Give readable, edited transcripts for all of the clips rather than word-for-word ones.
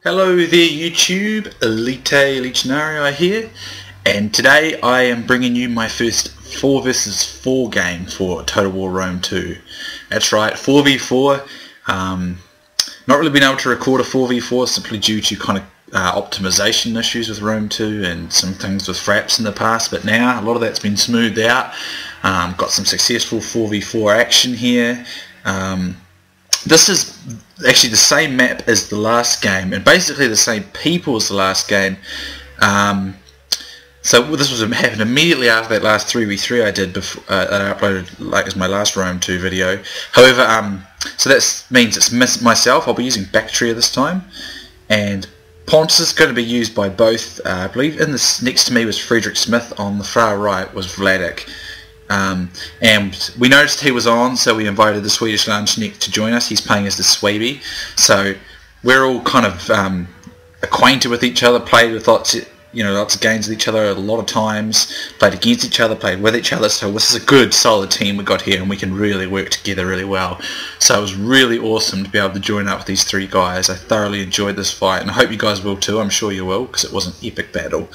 Hello there YouTube, Elite Legionarii here, and today I am bringing you my first 4 vs 4 game for Total War Rome 2. That's right, 4v4. Not really been able to record a 4v4 simply due to kind of optimization issues with Rome 2 and some things with fraps in the past, but now a lot of that's been smoothed out. Got some successful 4v4 action here. This is actually the same map as the last game, and basically the same people as the last game. So this happened immediately after that last 3v3 I did before that I uploaded as my last Rome 2 video. However, so that means it's myself. I'll be using Baktria this time, and Pontus is going to be used by both. I believe in this next to me was Frederick Smith. On the far right was Vladik. And we noticed he was on, so we invited the Swedish Lanchnik to join us. He's playing as the Swaby, so we're all kind of acquainted with each other, played with lots of games with each other a lot of times, played against each other, played with each other, so this is a good solid team we got here, and we can really work together really well. So it was really awesome to be able to join up with these three guys. I thoroughly enjoyed this fight, and I hope you guys will too. I'm sure you will, because it was an epic battle.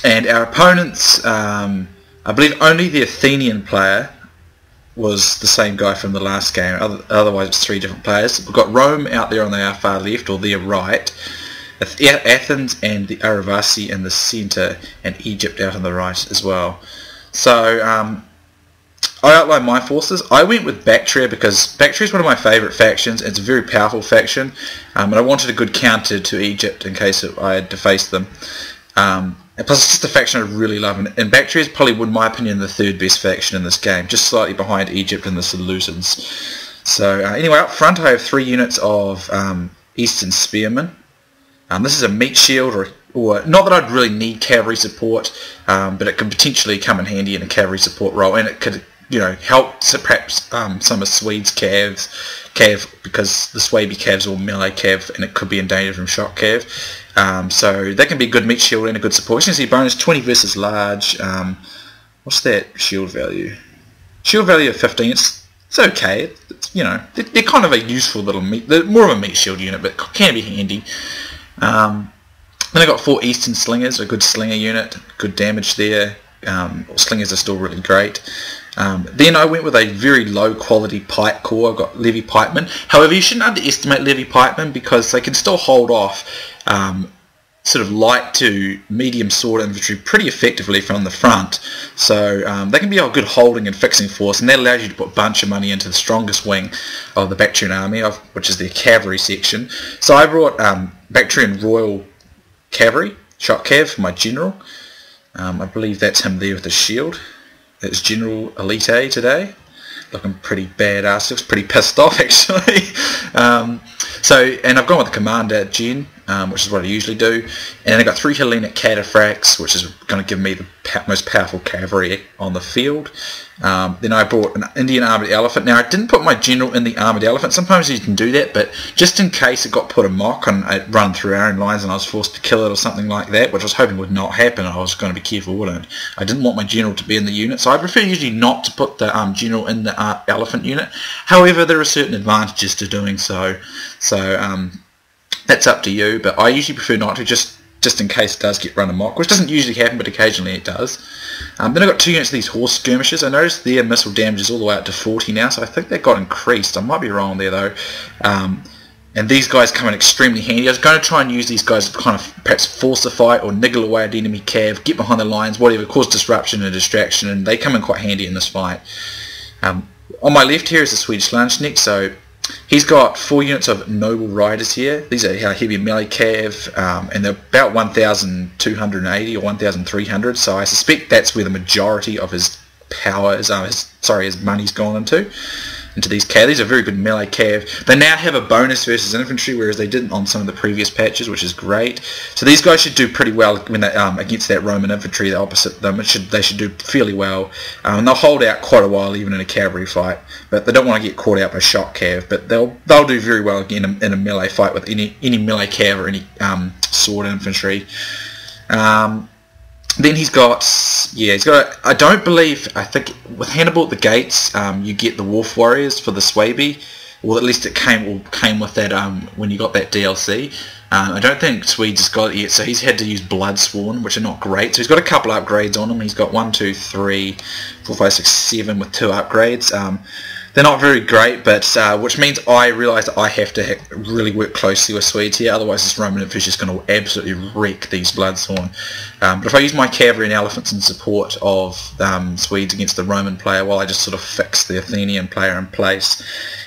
And our opponents, I believe only the Athenian player was the same guy from the last game. Otherwise it's three different players. We've got Rome out there on our far left, or their right, Athens and the Aravasi in the centre, and Egypt out on the right as well. So I outlined my forces. I went with Baktria because Baktria is one of my favourite factions. It's a very powerful faction, and I wanted a good counter to Egypt in case I had to face them. And plus it's just a faction I really love, and Baktria is probably, in my opinion, the third best faction in this game, just slightly behind Egypt and the Seleucids. So anyway, up front I have 3 units of Eastern Spearmen. This is a meat shield, or not that I'd really need cavalry support, but it could potentially come in handy in a cavalry support role, and it could help perhaps some of Swede's cav, because the Swaby cav's all melee cav, and it could be in danger from shock cav. So that can be a good meat shield and a good support. You can see bonus 20 versus large. What's that shield value? Shield value of 15. It's okay. They're kind of a useful little meat. They're more of a meat shield unit, but can be handy. Then I got 4 Eastern Slingers, a good slinger unit, good damage there. Slingers are still really great. Then I went with a very low quality pike core. I've got Levy Pikemen. However, you shouldn't underestimate Levy Pikemen, because they can still hold off sort of light to medium sword infantry pretty effectively from the front. So they can be a good holding and fixing force, and that allows you to put a bunch of money into the strongest wing of the Bactrian army, which is their cavalry section. So I brought Bactrian Royal Cavalry, Shock Cav, for my general. I believe that's him there with the shield. That's General Elite today, looking pretty badass. Looks pretty pissed off actually. And I've gone with the Commander Gen, which is what I usually do, and I got 3 Hellenic Cataphracts, which is going to give me the most powerful cavalry on the field. Then I brought an Indian Armoured Elephant. Now I didn't put my general in the Armoured Elephant. Sometimes you can do that, but just in case it got put a mock and it run through our own lines and I was forced to kill it or something like that, which I was hoping would not happen, I was going to be careful with it. I didn't want my general to be in the unit, so I prefer usually not to put the general in the elephant unit. However, there are certain advantages to doing so. So that's up to you, but I usually prefer not to, just in case it does get run amok, which doesn't usually happen, but occasionally it does. Then I've got 2 units of these horse skirmishers. I noticed their missile damage is all the way up to 40 now, so I think that got increased. I might be wrong there though. And these guys come in extremely handy. I was going to try and use these guys to kind of perhaps force a fight or niggle away at enemy cav, get behind the lines, whatever, cause disruption and distraction, and they come in quite handy in this fight. On my left here is the Swedish Lanchnik, so he's got 4 units of Noble Riders here. These are heavy melee cav, and they're about 1,280 or 1,300, so I suspect that's where the majority of his power is, his money's gone into these cav. These are very good melee cav. They now have a bonus versus infantry, whereas they didn't on some of the previous patches, which is great. So these guys should do pretty well when they, against that Roman infantry, the opposite them. They should do fairly well, and they'll hold out quite a while even in a cavalry fight. But they don't want to get caught out by shock cav. But they'll do very well in a melee fight with any melee cav or any sword infantry. Then he's got, I think with Hannibal at the gates, you get the Wolf Warriors for the Swaby. Well, at least it came with that when you got that DLC. I don't think Swedes has got it yet, so he's had to use Bloodsworn, which are not great. So he's got a couple upgrades on him. He's got 1, 2, 3, 4, 5, 6, 7 with 2 upgrades. They're not very great, but which means I realise that I have to really work closely with Swedes here, otherwise this Roman infantry is just going to absolutely wreck these Bloodsworn. But if I use my cavalry and elephants in support of Swedes against the Roman player, while I just sort of fix the Athenian player in place,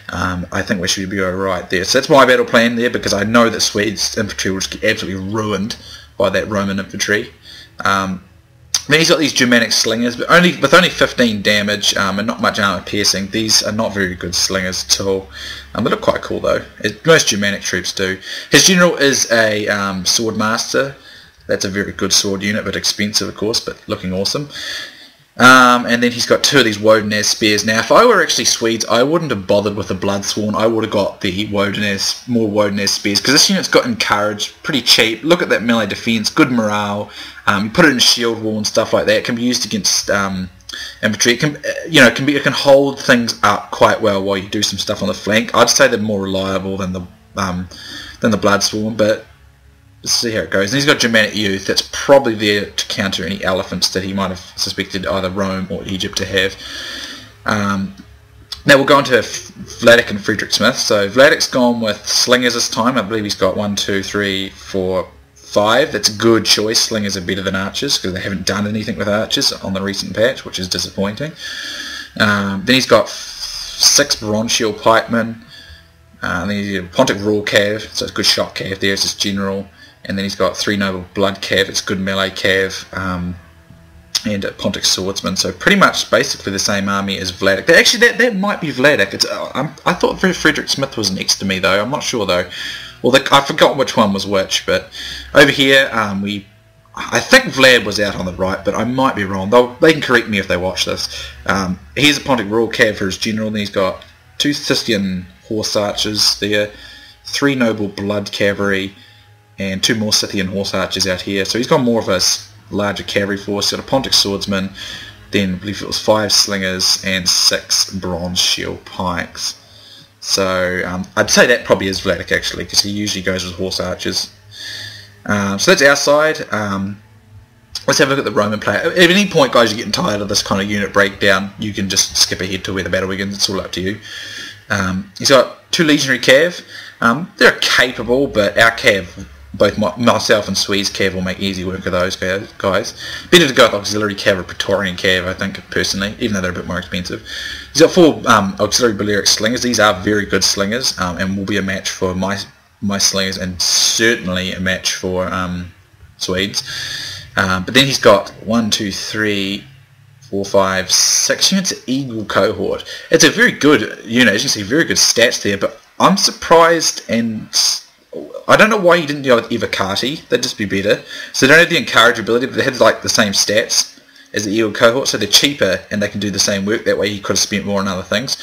I think we should be alright there. So that's my battle plan there, because I know that Swedes infantry will just get absolutely ruined by that Roman infantry. Then he's got these Germanic slingers, but with only 15 damage and not much armor piercing. These are not very good slingers at all. They look quite cool though, as most Germanic troops do. His general is a sword master. That's a very good sword unit, but expensive of course, but looking awesome. And then he's got 2 of these Wodenaz spears. Now, if I were actually Swedes, I wouldn't have bothered with the Bloodsworn. I would have got the more Wodenaz spears, because this unit's got encouraged, pretty cheap. Look at that melee defense, good morale. You put it in shield wall and stuff like that. It can be used against infantry. It can, it can hold things up quite well while you do some stuff on the flank. I'd say they're more reliable than the Bloodsworn, but let's see how it goes. And he's got Germanic Youth. That's probably there to counter any elephants that he might have suspected either Rome or Egypt to have. Now we'll go on to Vladik and Frederick Smith. So Vladik's gone with slingers this time. I believe he's got 1, 2, 3, 4, 5. That's a good choice. Slingers are better than archers, because they haven't done anything with archers on the recent patch, which is disappointing. Then he's got 6 bronze shield pikemen. Then he's got Pontic Raw Cav, so it's good shot cav there, it's his general. And then he's got 3 noble blood cav, it's good melee cav, and a Pontic swordsman. So pretty much basically the same army as Vladik. Actually, that might be Vladik. I thought Frederick Smith was next to me though. I'm not sure though. Well, I've forgotten which one was which. But over here, I think Vlad was out on the right, but I might be wrong. They can correct me if they watch this. Here's a Pontic Raw cav for his general. And then he's got 2 Scythian horse archers there, 3 noble blood cavalry, and 2 more Scythian horse archers out here. So he's got more of a larger cavalry force. He's got a Pontic swordsman, then I believe it was 5 slingers and 6 bronze shield pikes. So I'd say that probably is Vladik actually, because he usually goes with horse archers. So that's our side. Let's have a look at the Roman player. At any point, guys, you're getting tired of this kind of unit breakdown, you can just skip ahead to where the battle begins. It's all up to you. He's got 2 legionary cav. They're capable, but our cav, both myself and Swede's cav, will make easy work of those guys. Better to go with auxiliary cav or Praetorian cav, I think, personally, even though they're a bit more expensive. He's got 4 auxiliary Balearic slingers. These are very good slingers, and will be a match for my slingers, and certainly a match for Swedes. But then he's got 1, 2, 3, 4, 5, 6 units of Eagle cohort. It's a very good unit, as you can see, very good stats there, but I'm surprised, and I don't know why you didn't go with Evocati. That'd just be better. So they don't have the encourageability, but they have like the same stats as the Eagle cohort, so they're cheaper and they can do the same work. That way you could have spent more on other things.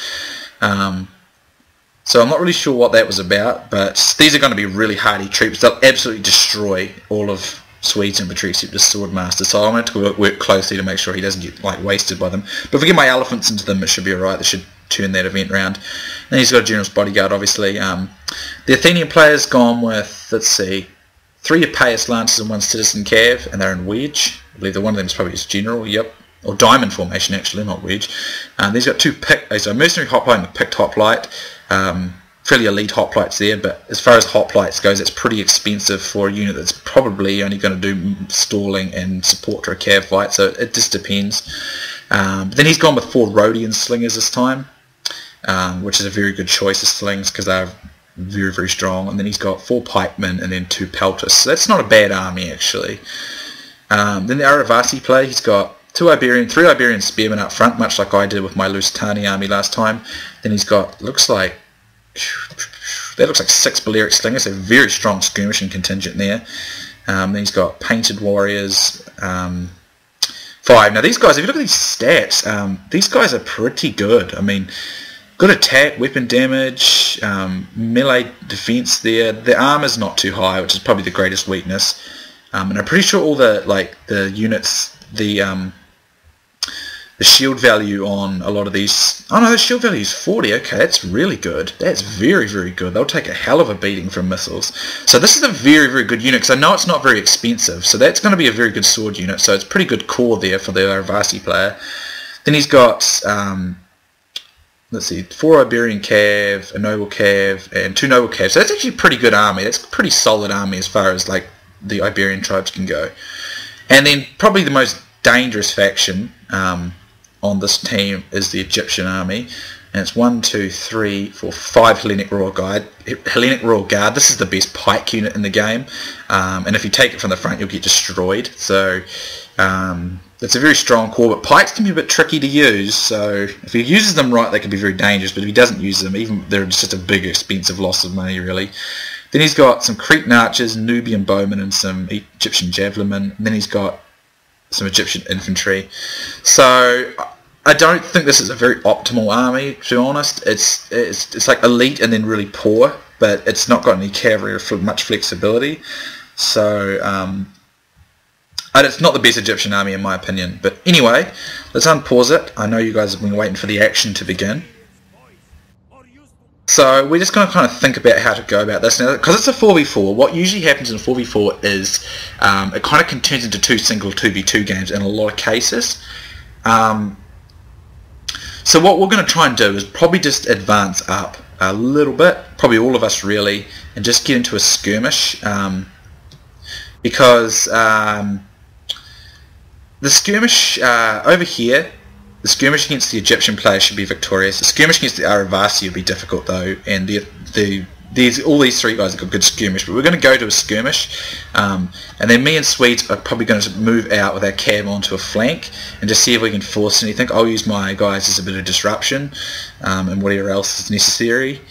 So I'm not really sure what that was about, but these are going to be really hardy troops. They'll absolutely destroy all of Swedes infantry except the Swordmaster, so I'm going to have to work closely to make sure he doesn't get wasted by them. But if we get my elephants into them, it should be alright. They should turn that event round. And he's got a General's Bodyguard, obviously. The Athenian player's gone with, let's see, 3 Epeius Lancers and 1 Citizen Cav, and they're in wedge. I believe that one of them is probably his General, yep. Or Diamond Formation, actually, not wedge. He's got 2 so Mercenary Hoplite and Picked Hoplite. Fairly elite hoplites there, but as far as hoplites goes, it's pretty expensive for a unit that's probably only going to do stalling and support to a cav fight, so it just depends. But then he's gone with 4 Rhodian slingers this time, which is a very good choice of slings because they're very, very strong. And then he's got 4 pikemen and then 2 pelters, so that's not a bad army actually. Then the Aravasi play, he's got 3 Iberian spearmen up front, much like I did with my Lusitani army last time. Then he's got, looks like 6 Balearic slingers, so very strong skirmishing contingent there. Then he's got painted warriors, 5. Now these guys, if you look at these stats, these guys are pretty good. I mean, good attack, weapon damage, melee defense there. The armor's not too high, which is probably the greatest weakness. And I'm pretty sure all the units, the the shield value on a lot of these... Oh no, the shield value is 40. Okay, that's really good. That's very, very good. They'll take a hell of a beating from missiles. So this is a very, very good unit, because I know it's not very expensive. So that's going to be a very good sword unit. So it's pretty good core there for the Aravasi player. Then he's got... let's see, 4 Iberian Cav, a Noble Cav, and 2 Noble Cavs. So that's actually a pretty good army. That's a pretty solid army as far as like the Iberian tribes can go. And then probably the most dangerous faction on this team is the Egyptian army. And it's 1, 2, 3, 4, 5 Hellenic Royal Guard. This is the best pike unit in the game. And if you take it from the front, you'll get destroyed. So it's a very strong core, but pikes can be a bit tricky to use. So if he uses them right, they can be very dangerous. But if he doesn't use them, even they're just a big, expensive loss of money, really. Then he's got some Cretan archers, Nubian bowmen, and some Egyptian javelinmen. And then he's got some Egyptian infantry. So I don't think this is a very optimal army, to be honest. It's like elite and then really poor, but it's not got any cavalry or much flexibility. So it's not the best Egyptian army in my opinion. But anyway, let's unpause it. I know you guys have been waiting for the action to begin. So we're just going to kind of think about how to go about this now, because it's a 4v4. What usually happens in a 4v4 is it kind of turns into 2 single 2v2 games in a lot of cases. So what we're going to try and do is probably just advance up a little bit, probably all of us really, and just get into a skirmish, because the skirmish over here, the skirmish against the Egyptian player should be victorious. The skirmish against the Aravasi would be difficult though, and all these 3 guys have got good skirmish, but we're going to go to a skirmish, and then me and Swedes are probably going to move out with our cab onto a flank and just see if we can force anything. I'll use my guys as a bit of disruption, and whatever else is necessary.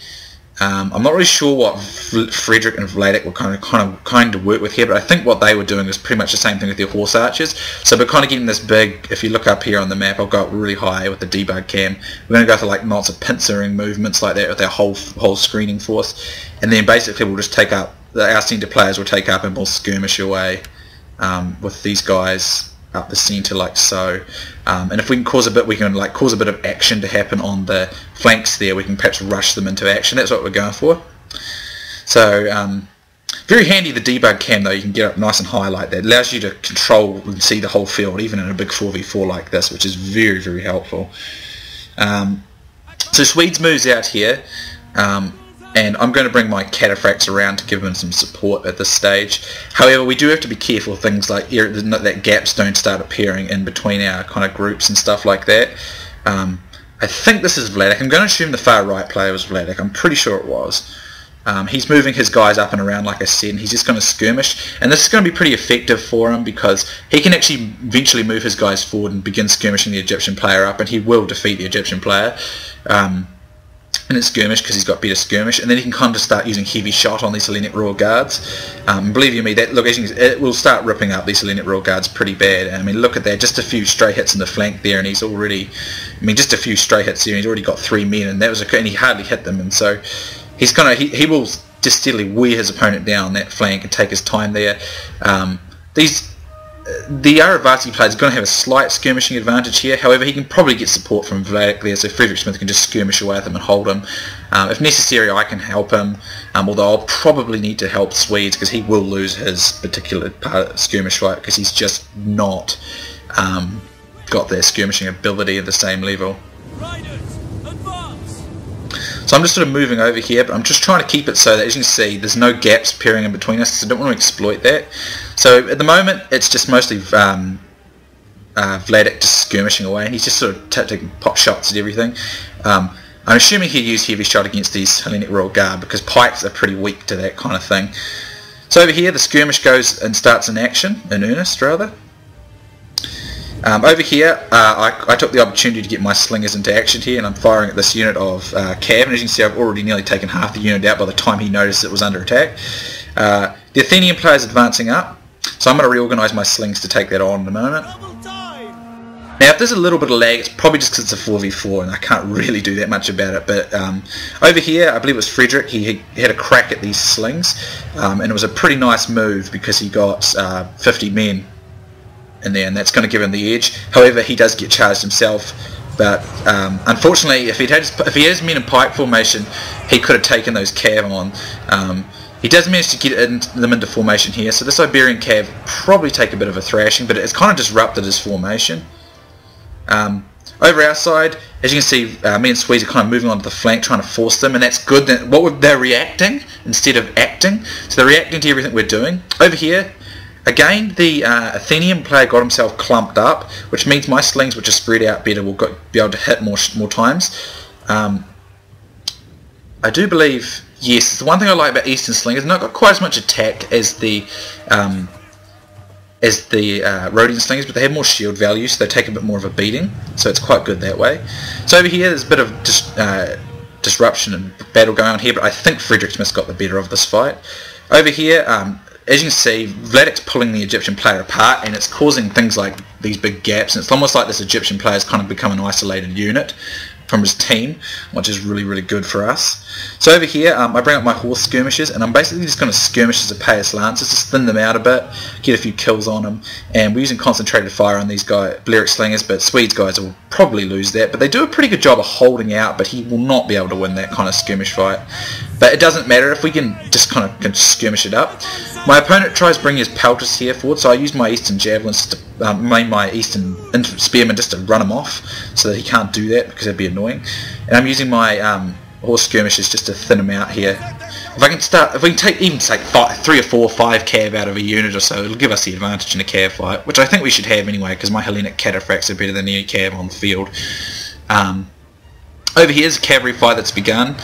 I'm not really sure what Frederick and Vladek were kind of work with here, but I think what they were doing was pretty much the same thing with their horse archers. So we're kind of getting this big. If you look up here on the map, I've got really high with the debug cam. We're going to go through like lots of pincering movements like that with our whole screening force, and then basically we'll just take up our centre players will take up and we'll skirmish away with these guys up the centre like so. And if we can cause a bit of action to happen on the flanks there, we can perhaps rush them into action. That's what we're going for. So very handy the debug cam though. You can get up nice and high like that. It allows you to control and see the whole field even in a big 4v4 like this, which is very, very helpful. So Swedes moves out here, and I'm going to bring my cataphracts around to give them some support at this stage. However, we do have to be careful things like that gaps don't start appearing in between our kind of groups and stuff like that. I think this is Vladek. I'm going to assume the far right player was Vladek. I'm pretty sure it was. He's moving his guys up and around like I said, and he's just going to skirmish, and this is going to be pretty effective for him because he can actually eventually move his guys forward and begin skirmishing the Egyptian player up, and he will defeat the Egyptian player in his skirmish because he's got better skirmish, and then he can kind of start using heavy shot on these Hellenic Royal Guards. Believe you me, it will start ripping up these Hellenic Royal Guards pretty bad. I mean, look at that, just a few stray hits in the flank there, and he's already, just a few stray hits there, and he's already got 3 men, and and he hardly hit them, and so he's he will just steadily wear his opponent down that flank and take his time there. The Aravasi player is going to have a slight skirmishing advantage here. However, he can probably get support from Vladek there, so Frederick Smith can just skirmish away at him and hold him. If necessary, I can help him, although I'll probably need to help Swedes because he will lose his particular part of skirmish fight because he's just not got their skirmishing ability at the same level. So I'm just sort of moving over here, but I'm just trying to keep it so that, as you can see, there's no gaps appearing in between us, so I don't want to exploit that. So at the moment, it's just mostly Vladek just skirmishing away, and he's just sort of taking pot shots at everything. I'm assuming he'll use heavy shot against these Hellenic Royal Guard, because pikes are pretty weak to that kind of thing. So over here, the skirmish goes and starts in action, in earnest, rather. Over here, I took the opportunity to get my slingers into action here, and I'm firing at this unit of Cav, and as you can see, I've already nearly taken half the unit out by the time he noticed it was under attack. The Athenian player is advancing up, so I'm going to reorganise my slings to take that on in a moment. Now, if there's a little bit of lag, it's probably just because it's a 4v4, and I can't really do that much about it, but over here, I believe it was Frederick, he had a crack at these slings, and it was a pretty nice move because he got 50 men in there, and that's going to give him the edge. However, he does get charged himself, but unfortunately, if he has men in pike formation, he could have taken those cav on. He does manage to get them into formation here, so this Iberian cav will probably take a bit of a thrashing, but it's kind of disrupted his formation. Over our side, as you can see, me and Swedes are kind of moving onto the flank, trying to force them, and that's good. They're reacting instead of acting, so they're reacting to everything we're doing. Over here, again, the Athenian player got himself clumped up, which means my slings, which are spread out better, will be able to hit more times. I do believe, yes, the one thing I like about Eastern slingers, not got quite as much attack as the Rhodian slingers, but they have more shield value, so they take a bit more of a beating, so it's quite good that way. So over here there's a bit of disruption and battle going on here, but I think Frederick Smith's got the better of this fight. Over here, as you can see, Vladic's pulling the Egyptian player apart, and it's causing things like these big gaps, and it's almost like this Egyptian player's kind of become an isolated unit from his team, which is really, really good for us. So over here, I bring up my horse skirmishers, and I'm basically just going to skirmish as a Payas Lancers, just thin them out a bit, get a few kills on them, and we're using concentrated fire on these Balearic slingers, but Swedes guys will probably lose that, but they do a pretty good job of holding out, but he will not be able to win that kind of skirmish fight. But it doesn't matter if we can just kind of skirmish it up. My opponent tries bringing his pelters here forward, so I use my Eastern javelins to my Eastern spearmen just to run him off, so that he can't do that because that'd be annoying. And I'm using my horse skirmishers just to thin him out here. If we can take even say 3 or 4 or 5 cav out of a unit or so, it'll give us the advantage in a cav fight, which I think we should have anyway, because my Hellenic cataphracts are better than any cav on the field. Over here is a cavalry fight that's begun.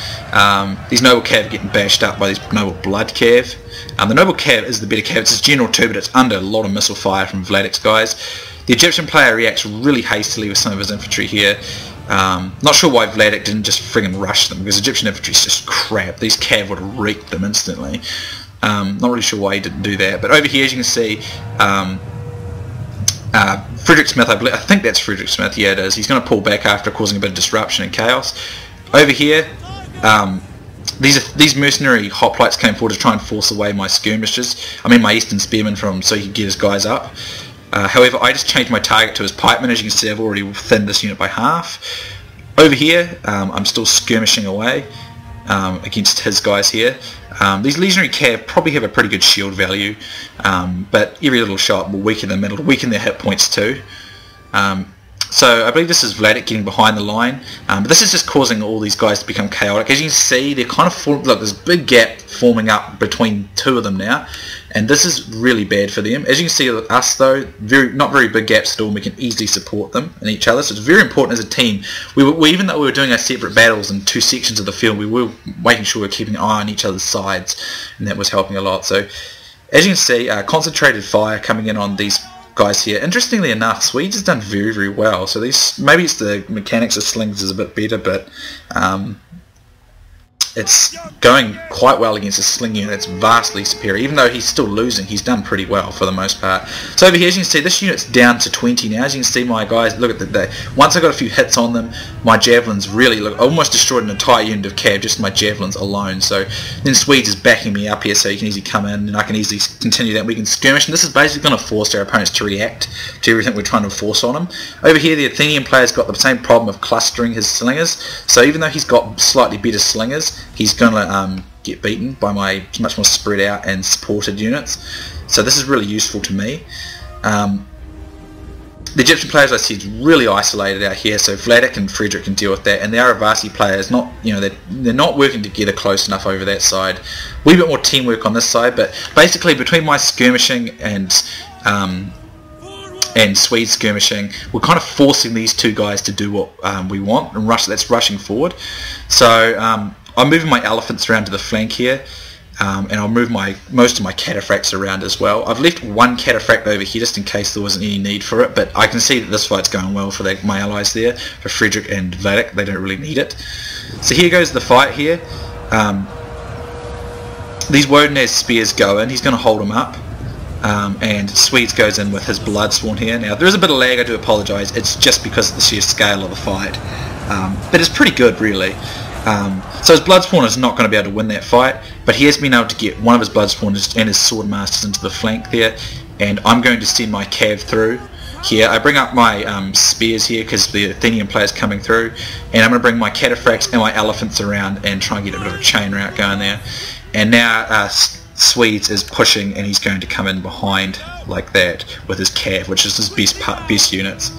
These noble cav are getting bashed up by these noble blood cav. The noble cav is the better cav. It's his general too, but it's under a lot of missile fire from Vladic's guys. The Egyptian player reacts really hastily with some of his infantry here. Not sure why Vladic didn't just friggin' rush them, because Egyptian infantry is just crap. These cav would have wrecked them instantly. Not really sure why he didn't do that. But over here, as you can see, Frederick Smith, I think that's Frederick Smith, yeah it is. He's going to pull back after causing a bit of disruption and chaos. Over here, these mercenary hoplites came forward to try and force away my skirmishers, my Eastern spearmen so he could get his guys up. However, I just changed my target to his pikemen. As you can see, I've already thinned this unit by half. Over here, I'm still skirmishing away against his guys here. These legionary cav probably have a pretty good shield value, but every little shot will weaken them, it'll weaken their hit points too. So I believe this is Vladic getting behind the line, but this is just causing all these guys to become chaotic. As you can see, they're kind of look, there's a big gap forming up between two of them now, and this is really bad for them. As you can see with us though, not very big gaps at all, and we can easily support them and each other, so it's very important as a team. Even though we were doing our separate battles in 2 sections of the field, we were making sure we were keeping an eye on each other's sides, and that was helping a lot. So as you can see, concentrated fire coming in on these guys here. Interestingly enough, Swedes has done very, very well. So maybe it's the mechanics of slings is a bit better, but it's going quite well against a sling unit that's vastly superior. Even though he's still losing, he's done pretty well for the most part. So over here, as you can see, this unit's down to 20 now. As you can see, my guys, look at the once I got a few hits on them, my javelins really almost destroyed an entire unit of cav, just my javelins alone. So then Swedes is backing me up here, so you can easily come in and I can easily continue that. We can skirmish, and this is basically going to force our opponents to react to everything we're trying to force on them. Over here, the Athenian player's got the same problem of clustering his slingers. So even though he's got slightly better slingers, he's going to get beaten by my much more spread out and supported units. So this is really useful to me. The Egyptian players, I said, is really isolated out here, so Vladic and Frederick can deal with that, and the Aravasi players, they're not working together close enough over that side. A wee bit more teamwork on this side, but basically between my skirmishing and Swede skirmishing, we're kind of forcing these two guys to do what we want, and that's rushing forward. So I'm moving my elephants around to the flank here, and I'll move most of my cataphracts around as well. I've left one cataphract over here just in case there wasn't any need for it, but I can see that this fight's going well for my allies there, for Frederick and Vladic. They don't really need it. So here goes the fight here. These Wodenaz spears go in, he's going to hold them up. And Swedes goes in with his Bloodsworn here. Now there is a bit of lag, I do apologise, it's just because of the sheer scale of the fight, but it's pretty good really. So his Bloodspawn is not going to be able to win that fight, but he has been able to get one of his Bloodspawn and his Swordmasters into the flank there, and I'm going to send my Cav through here. I bring up my spears here because the Athenian player's coming through, and I'm going to bring my Cataphracts and my Elephants around and try and get a bit of a chain route going there. And now Swedes is pushing, and he's going to come in behind like that with his Cav, which is his best units.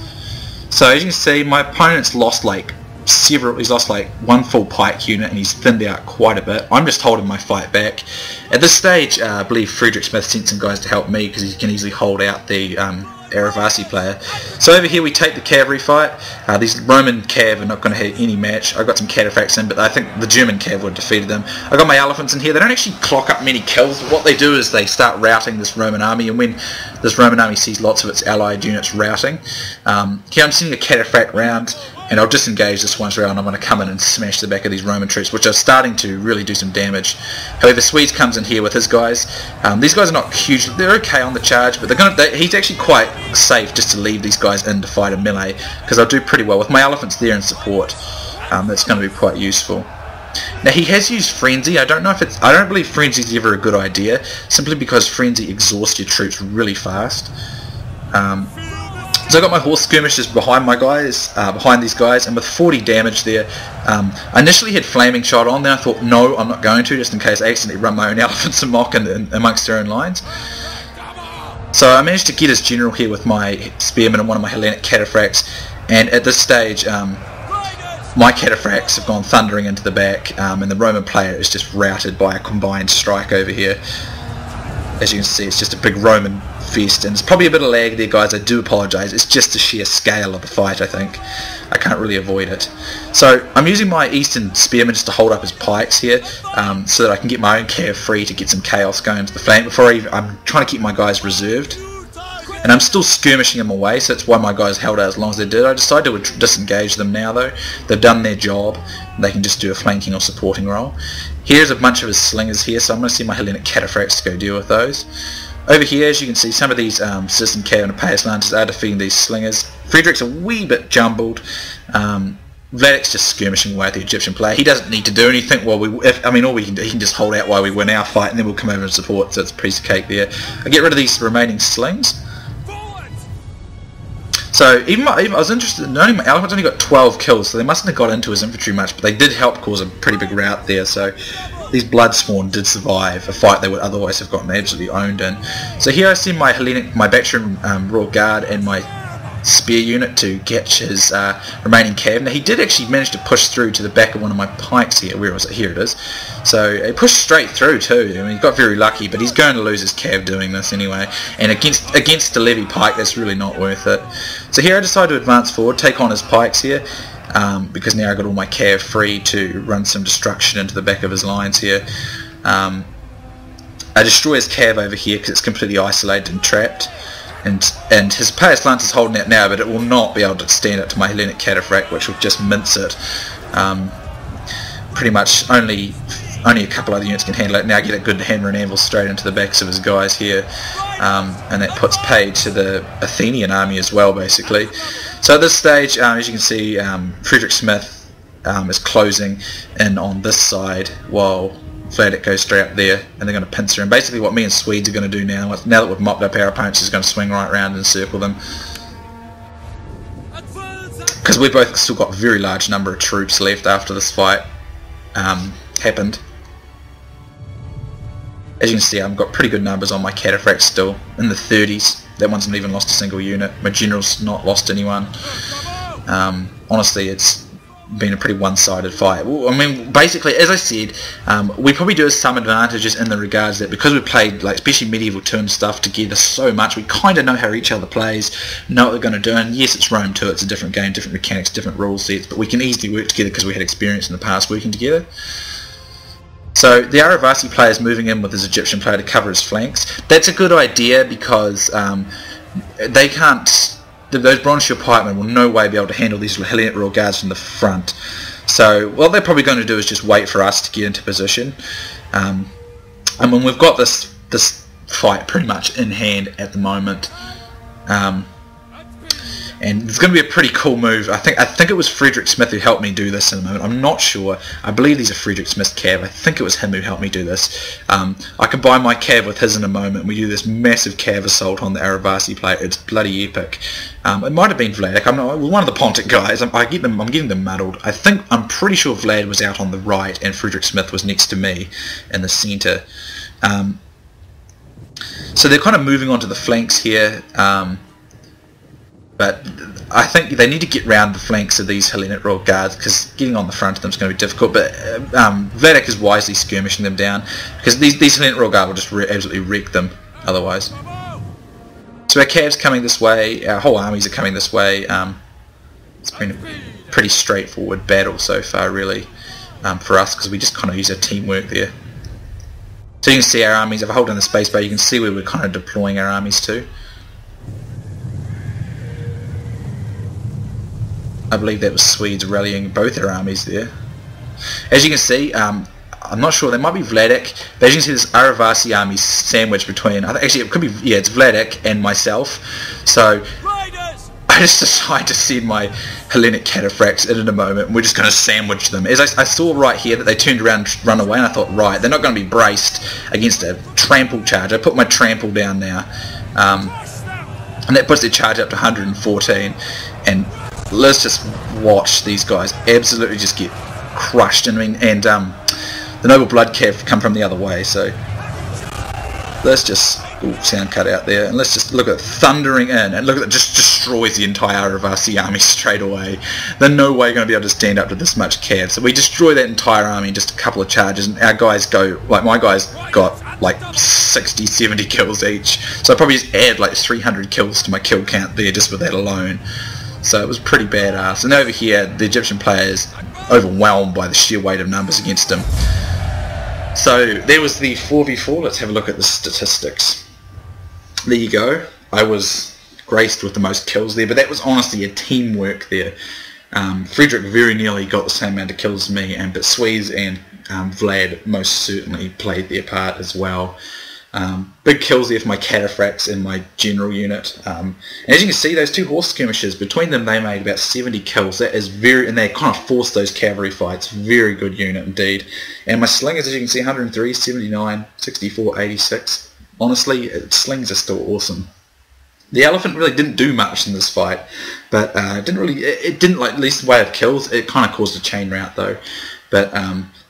So as you can see, my opponent's lost like he's lost like one full pike unit, and he's thinned out quite a bit. I'm just holding my fight back. At this stage, I believe Frederick Smith sent some guys to help me because he can easily hold out the Aravasi player. So over here we take the cavalry fight. These Roman cav are not going to hit any match. I got some cataphracts in, but I think the German cav would have defeated them. I got my elephants in here. They don't actually clock up many kills. What they do is they start routing this Roman army, and when this Roman army sees lots of its allied units routing, here I'm sending a cataphract round, and I'll disengage this once round. I'm going to come in and smash the back of these Roman troops, which are starting to really do some damage. However, Swedes comes in here with his guys. These guys are not huge. They're okay on the charge, but he's actually quite safe just to leave these guys in to fight a melee, because I'll do pretty well with my elephants there in support. That's going to be quite useful. Now he has used Frenzy. I don't believe Frenzy is ever a good idea, simply because Frenzy exhausts your troops really fast. So I got my horse skirmishers behind my guys, behind these guys, and with 40 damage there. I initially had flaming shot on, then I thought no, I'm not going to, just in case I accidentally run my own elephants amok amongst their own lines. So I managed to get his general here with my spearmen and one of my Hellenic cataphracts, and at this stage my cataphracts have gone thundering into the back, and the Roman player is just routed by a combined strike over here. As you can see, it's just a big Roman fest, and there's probably a bit of lag there, guys. I do apologise. It's just the sheer scale of the fight, I think. I can't really avoid it. So I'm using my Eastern Spearmen just to hold up his pikes here, so that I can get my own cav free to get some chaos going into the flank. I'm trying to keep my guys reserved, and I'm still skirmishing them away, so that's why my guys held out as long as they did. I decided to disengage them now, though. They've done their job. They can just do a flanking or supporting role. Here's a bunch of his slingers here, so I'm going to send my Hellenic cataphracts to go deal with those. Over here, as you can see, some of these Citizen Cav and Apaeus Lancers are defeating these slingers. Frederick's a wee bit jumbled. Vladic's just skirmishing away at the Egyptian player. He doesn't need to do anything while all we can do, he can just hold out while we win our fight, and then we'll come over and support, so it's a piece of cake there. I get rid of these remaining slings. So I was interested, my elephants only got 12 kills, so they mustn't have got into his infantry much, but they did help cause a pretty big rout there, so these Bloodspawn did survive a fight they would otherwise have gotten absolutely owned in. So here I send my Bactrian Royal Guard and my spear unit to catch his remaining cav. Now he did actually manage to push through to the back of one of my pikes here. Where was it? Here it is. So he pushed straight through too. I mean, he got very lucky, but he's going to lose his cav doing this anyway. And against the levy pike, that's really not worth it. So here I decide to advance forward, take on his pikes here, because now I got all my cav free to run some destruction into the back of his lines here. I destroy his cav over here because it's completely isolated and trapped. And his Apaeus Lance is holding out now, but it will not be able to stand up to my Hellenic Cataphract, which will just mince it. Pretty much only a couple other units can handle it. Now I get a good hammer and anvil straight into the backs of his guys here, and that puts paid to the Athenian army as well, basically. So at this stage, as you can see, Frederick Smith is closing in on this side, while Vladic goes straight up there, and they're going to pincer him. Basically what me and Swedes are going to do now that we've mopped up our opponents, is going to swing right round and circle them. Because we've both still got a very large number of troops left after this fight happened. As you can see, I've got pretty good numbers on my cataphracts still, in the 30s. That one's not even lost a single unit. My general's not lost anyone. Honestly, it's been a pretty one-sided fight. Well, I mean, basically, as I said, we probably do have some advantages in the regards that because we played, like, especially medieval turn stuff together so much, we kind of know how each other plays, know what they're going to do, and yes, it's Rome too, it's a different game, different mechanics, different rule sets, but we can easily work together because we had experience in the past working together. So the Aravasi player is moving in with his Egyptian player to cover his flanks. That's a good idea because they can't... Those Bronze Shield pikemen will no way be able to handle these Hellenic Royal Guards from the front. So what they're probably going to do is just wait for us to get into position. I mean, we've got this fight pretty much in hand at the moment. and it's going to be a pretty cool move. I think it was Frederick Smith who helped me do this in a moment. I'm not sure. I believe he's a Frederick Smith cav. I think it was him who helped me do this. I combine my cav with his in a moment. We do this massive cav assault on the Aravasi player. It's bloody epic. It might have been Vlad. I'm not one of the Pontic guys. I'm getting them muddled. I'm pretty sure Vlad was out on the right and Frederick Smith was next to me in the centre. So they're kind of moving on to the flanks here. But I think they need to get round the flanks of these Hellenic Royal Guards, because getting on the front of them is going to be difficult. But Vladek is wisely skirmishing them down, because these Hellenic Royal Guard will just absolutely wreck them otherwise. So our cavs coming this way, our whole armies are coming this way. It's been a pretty straightforward battle so far, really, for us, because we just kind of use our teamwork there. So you can see our armies, if I hold down the space bar, you can see where we're kind of deploying our armies to. I believe that was Swedes rallying both their armies there. As you can see, I'm not sure, there might be Vladek, but as you can see, this Aravasi army sandwiched between, actually it could be, yeah, it's Vladek and myself. So I just decided to send my Hellenic cataphracts in a moment, and we're just going to sandwich them. As I saw right here that they turned around and run away, and I thought, right, they're not going to be braced against a trample charge. I put my trample down now, and that puts their charge up to 114, and let's just watch these guys absolutely just get crushed. And the Noble Blood Cav come from the other way, so let's just, sound cut out there, and let's just look at thundering in, and look at it, just destroys the entire Aravasi army straight away. They're no way going to be able to stand up to this much cav, so we destroy that entire army in just a couple of charges, and our guys go, like my guys got like 60-70 kills each, so I probably just add like 300 kills to my kill count there just with that alone. So it was pretty badass. And over here, the Egyptian player is overwhelmed by the sheer weight of numbers against him. So there was the 4v4. Let's have a look at the statistics. There you go. I was graced with the most kills there, but that was honestly a teamwork there. Frederick very nearly got the same amount of kills as me, but Swedes and Vlad most certainly played their part as well. Big kills there for my cataphracts and my general unit. And as you can see, those two horse skirmishers, between them they made about 70 kills. That is and they kind of forced those cavalry fights. Very good unit indeed. And my slingers, as you can see, 103, 79, 64, 86. Honestly, slings are still awesome. The elephant really didn't do much in this fight, but it didn't like, at least the way of kills, it kind of caused a chain rout though. But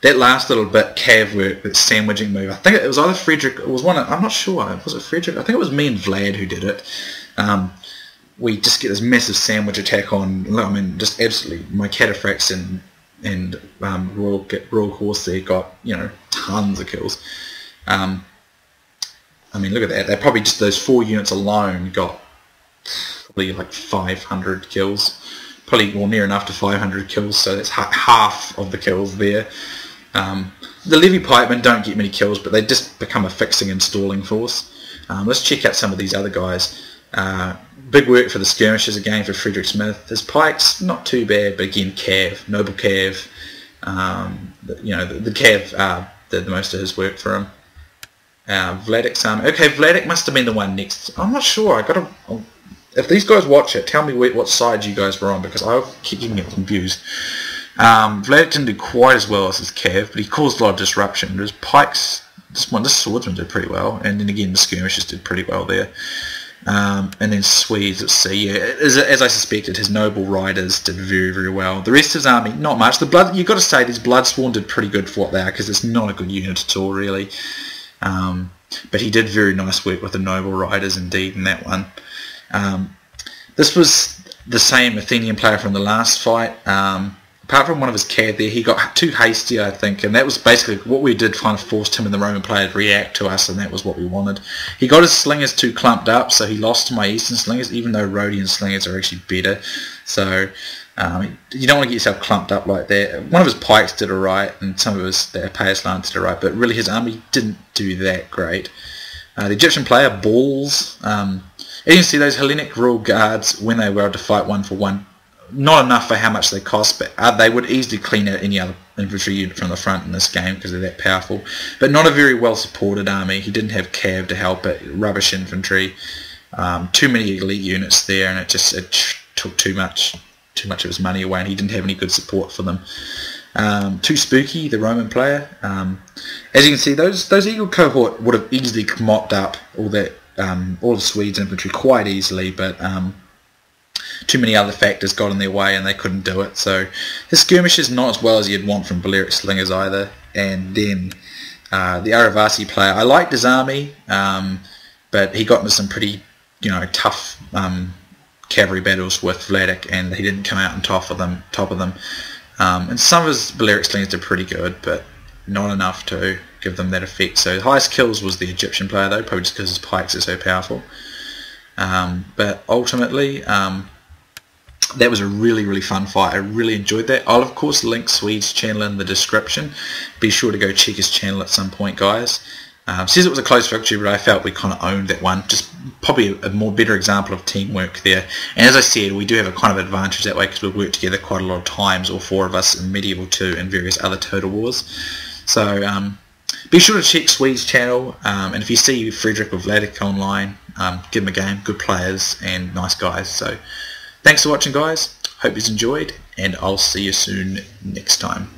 that last little bit, cav work, that sandwiching move, I think it was either Frederick, it was one, I'm not sure, was it Frederick? I think it was me and Vlad who did it. We just get this massive sandwich attack on, I mean, just absolutely, my cataphracts and Royal Horse there got, you know, tons of kills. I mean, look at that, they probably just, those 4 units alone got probably like 500 kills. Probably near enough to 500 kills, so that's half of the kills there. The Levy Pikemen don't get many kills, but they just become a fixing and stalling force. Let's check out some of these other guys. Big work for the skirmishers again for Frederick Smith. His pikes, not too bad, but again, cav, noble cav. You know, the cav did the most of his work for him. Vladek's army. Okay, Vladek must have been the one next. I'm not sure. If these guys watch it, tell me what side you guys were on, because I keep getting confused. Vlad didn't do quite as well as his cav, but he caused a lot of disruption. His pikes, this swordsman did pretty well, and then again the skirmishers did pretty well there. And then Swedes, let's see, yeah, as I suspected, his noble riders did very, very well. The rest of his army, not much. You've got to say, these Bloodsworn did pretty good for what they are, because it's not a good unit at all, really. But he did very nice work with the noble riders indeed in that one. This was the same Athenian player from the last fight. Apart from one of his cav there, he got too hasty, I think, and that was basically what we did, kind of forced him and the Roman player to react to us, and that was what we wanted. He got his slingers too clumped up, so he lost to my eastern slingers, even though Rhodian slingers are actually better. So you don't want to get yourself clumped up like that. One of his pikes did alright, and some of his Payas Lance did alright, but really his army didn't do that great. The Egyptian player, Balls, as you can see, those Hellenic Royal Guards, when they were able to fight 1-for-1, not enough for how much they cost, but they would easily clean out any other infantry unit from the front in this game because they're that powerful. But not a very well supported army. He didn't have cav to help it, rubbish infantry, too many elite units there, and it took too much of his money away, and he didn't have any good support for them. Too spooky, the Roman player. As you can see, those Eagle cohort would have easily mopped up all the Swedes' infantry quite easily, but too many other factors got in their way and they couldn't do it. So his skirmish is not as well as you'd want from Balearic slingers either. And then the Aravasi player, I liked his army, but he got into some pretty tough cavalry battles with Vladik, and he didn't come out on top of them. And some of his Balearic slingers did pretty good, but not enough to give them that effect. So the highest kills was the Egyptian player though, probably just because his pikes are so powerful. But ultimately, that was a really fun fight. I really enjoyed that. I'll of course link Swede's channel in the description. Be sure to go check his channel at some point, guys. Says it was a close victory, but I felt we kind of owned that one. Just probably a more better example of teamwork there. And as I said, we do have a kind of advantage that way because we've worked together quite a lot of times, all four of us, in Medieval 2 and various other Total Wars. So be sure to check Swede's channel, and if you see Frederick or Vladik online, give them a game. Good players and nice guys. So thanks for watching, guys. Hope you enjoyed, and I'll see you soon next time.